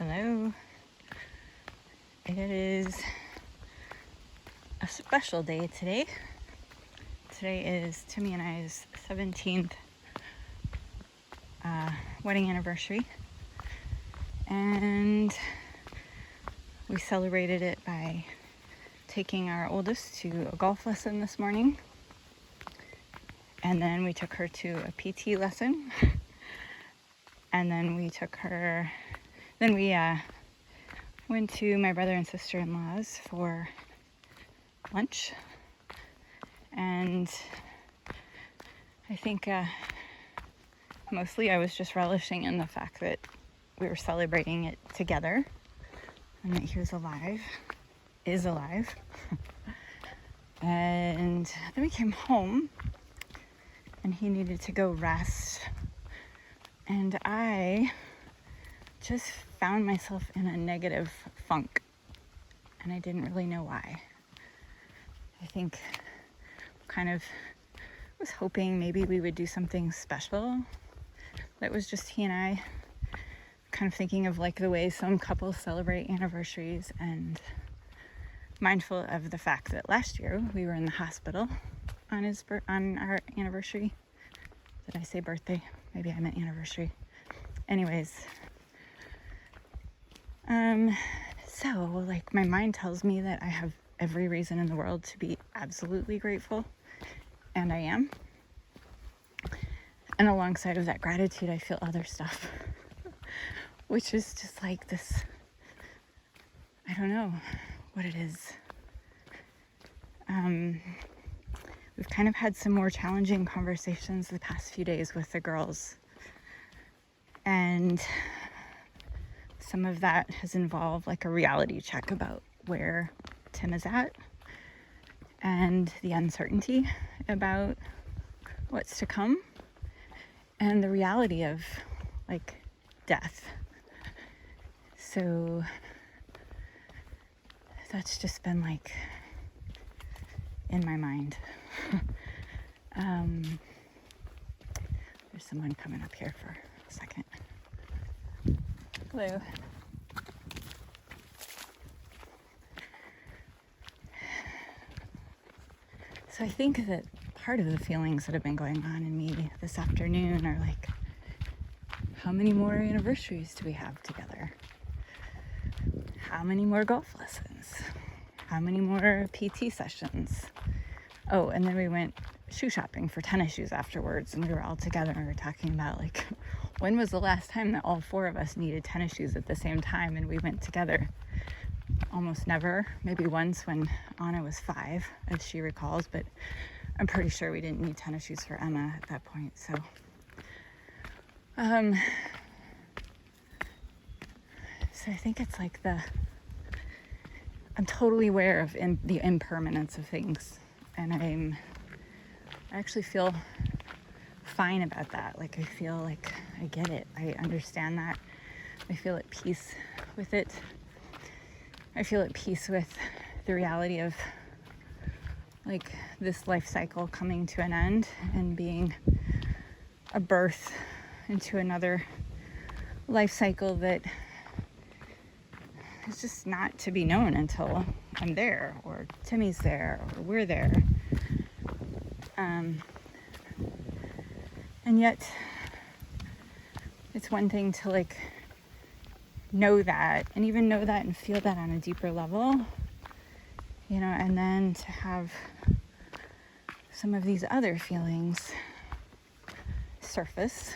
Hello. It is a special day today. Today is Timmy and I's 17th wedding anniversary, and we celebrated it by taking our oldest to a golf lesson this morning, and then we took her to a PT lesson, and then we went to my brother and sister-in-law's for lunch. And I think mostly I was just relishing in the fact that we were celebrating it together and that he was is alive. And then we came home and he needed to go rest, and I just found myself in a negative funk, and I didn't really know why. I think kind of was hoping maybe we would do something special that was just he and I, kind of thinking of like the way some couples celebrate anniversaries, and mindful of the fact that last year we were in the hospital on our anniversary. Did I say birthday? Maybe I meant anniversary. Anyways, so like my mind tells me that I have every reason in the world to be absolutely grateful, and I am. And alongside of that gratitude, I feel other stuff, which is just like this, I don't know what it is. We've kind of had some more challenging conversations the past few days with the girls, and some of that has involved like a reality check about where Tim is at and the uncertainty about what's to come and the reality of like death. So that's just been like in my mind. There's someone coming up here for a second. Hello. So I think that part of the feelings that have been going on in me this afternoon are like, how many more anniversaries do we have together? How many more golf lessons? How many more PT sessions? Oh, and then we went shoe shopping for tennis shoes afterwards, and we were all together and we were talking about like, when was the last time that all four of us needed tennis shoes at the same time and we went together? Almost never. Maybe once when Anna was 5, as she recalls, but I'm pretty sure we didn't need tennis shoes for Emma at that point. So I think it's like I'm totally aware of the impermanence of things, and I actually feel fine about that. Like I feel like I get it. I understand that. I feel at peace with it. I feel at peace with the reality of like this life cycle coming to an end and being a birth into another life cycle that is just not to be known until I'm there, or Timmy's there, or we're there. And yet it's one thing to like know that, and even know that and feel that on a deeper level, you know, and then to have some of these other feelings surface,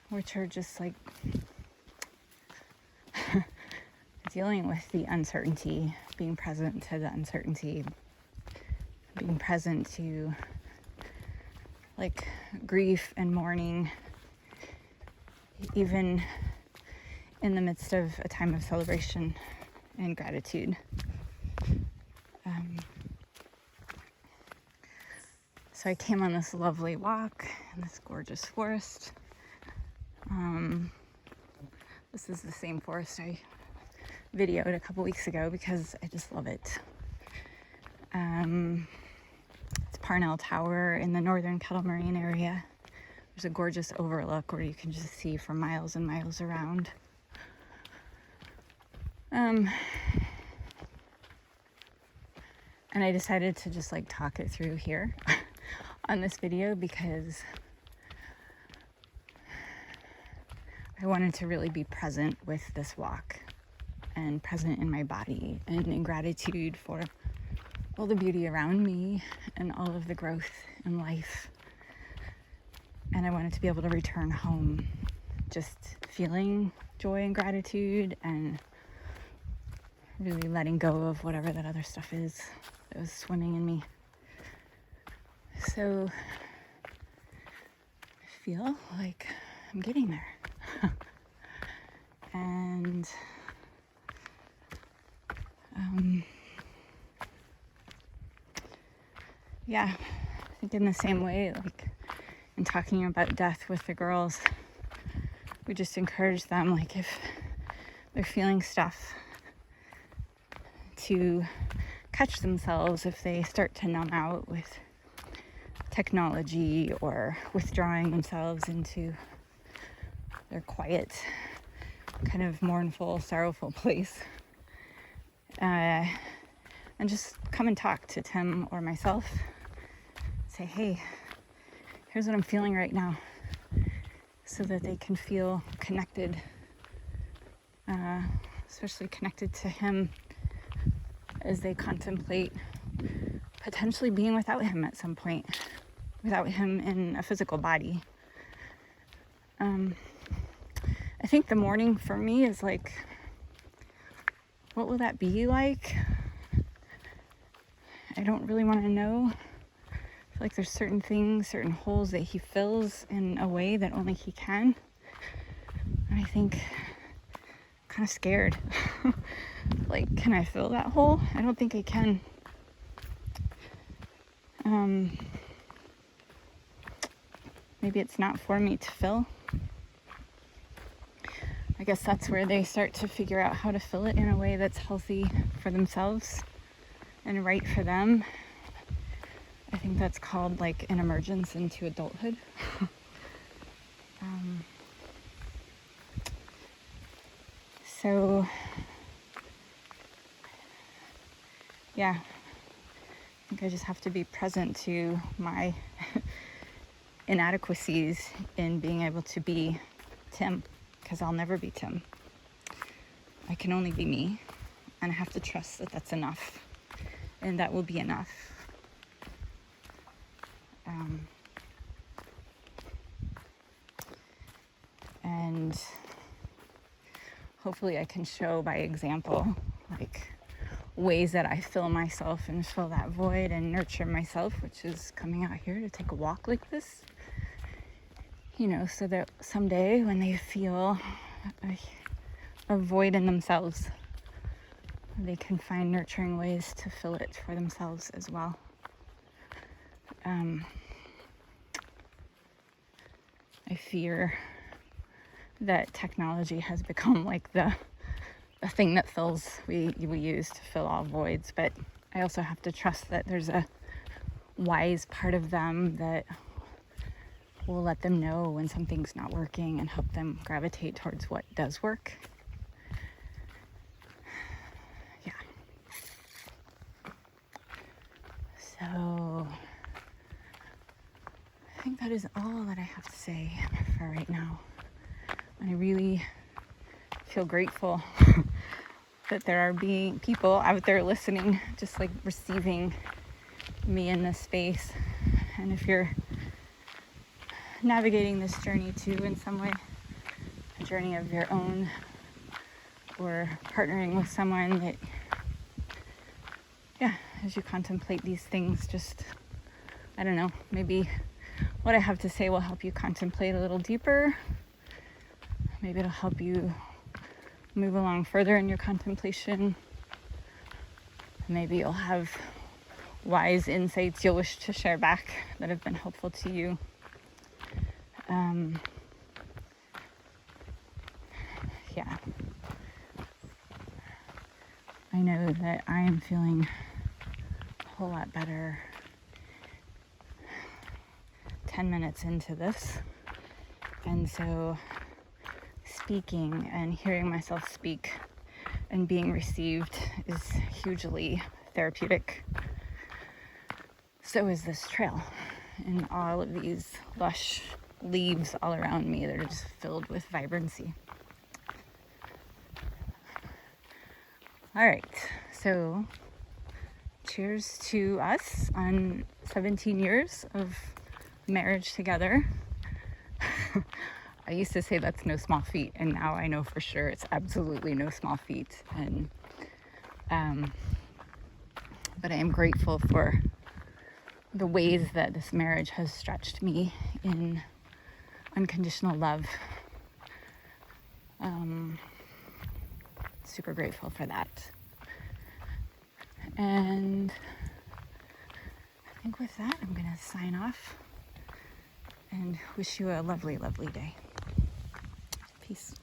which are just like dealing with the uncertainty, being present to the uncertainty, being present to like grief and mourning, even in the midst of a time of celebration and gratitude. So I came on this lovely walk in this gorgeous forest. This is the same forest I videoed a couple weeks ago because I just love it. It's Parnell Tower in the northern Kettle Moraine area. There's a gorgeous overlook where you can just see for miles and miles around. And I decided to just like talk it through here on this video because I wanted to really be present with this walk and present in my body and in gratitude for all the beauty around me and all of the growth in life. And I wanted to be able to return home just feeling joy and gratitude and really letting go of whatever that other stuff is that was swimming in me. So I feel like I'm getting there. And yeah, I think in the same way, like in talking about death with the girls, we just encourage them, like if they're feeling stuff, to catch themselves if they start to numb out with technology or withdrawing themselves into their quiet, kind of mournful, sorrowful place. And just come and talk to Tim or myself. Say, hey, here's what I'm feeling right now, so that they can feel connected, especially connected to him as they contemplate potentially being without him at some point, without him in a physical body. I think the mourning for me is like, what will that be like? I don't really want to know. I feel like there's certain things, certain holes that he fills in a way that only he can. And I think I'm kind of scared. Like, can I fill that hole? I don't think I can. Maybe it's not for me to fill. I guess that's where they start to figure out how to fill it in a way that's healthy for themselves and right for them. I think that's called like an emergence into adulthood. So yeah, I think I just have to be present to my inadequacies in being able to be Tim, because I'll never be Tim. I can only be me, and I have to trust that that's enough, and that will be enough. And hopefully I can show by example, like ways that I fill myself and fill that void and nurture myself, which is coming out here to take a walk like this, you know, so that someday when they feel a void in themselves, they can find nurturing ways to fill it for themselves as well. I fear that technology has become like the thing that we use to fill all voids, but I also have to trust that there's a wise part of them that will let them know when something's not working and help them gravitate towards what does work. Yeah. So I think that is all that I have to say for right now. And I really feel grateful that there are people out there listening, just like receiving me in this space. And if you're navigating this journey too in some way, a journey of your own, or partnering with someone that, yeah, as you contemplate these things, just, I don't know, maybe what I have to say will help you contemplate a little deeper. Maybe it'll help you move along further in your contemplation. Maybe you'll have wise insights you'll wish to share back that have been helpful to you. Yeah. I know that I am feeling a whole lot better 10 minutes into this. And so speaking and hearing myself speak and being received is hugely therapeutic. So is this trail, and all of these lush leaves all around me that are just filled with vibrancy. All right, so cheers to us on 17 years of marriage together. I used to say that's no small feat, and now I know for sure it's absolutely no small feat. And but I am grateful for the ways that this marriage has stretched me in unconditional love. Super grateful for that. And I think with that, I'm gonna sign off and wish you a lovely, lovely day. Peace.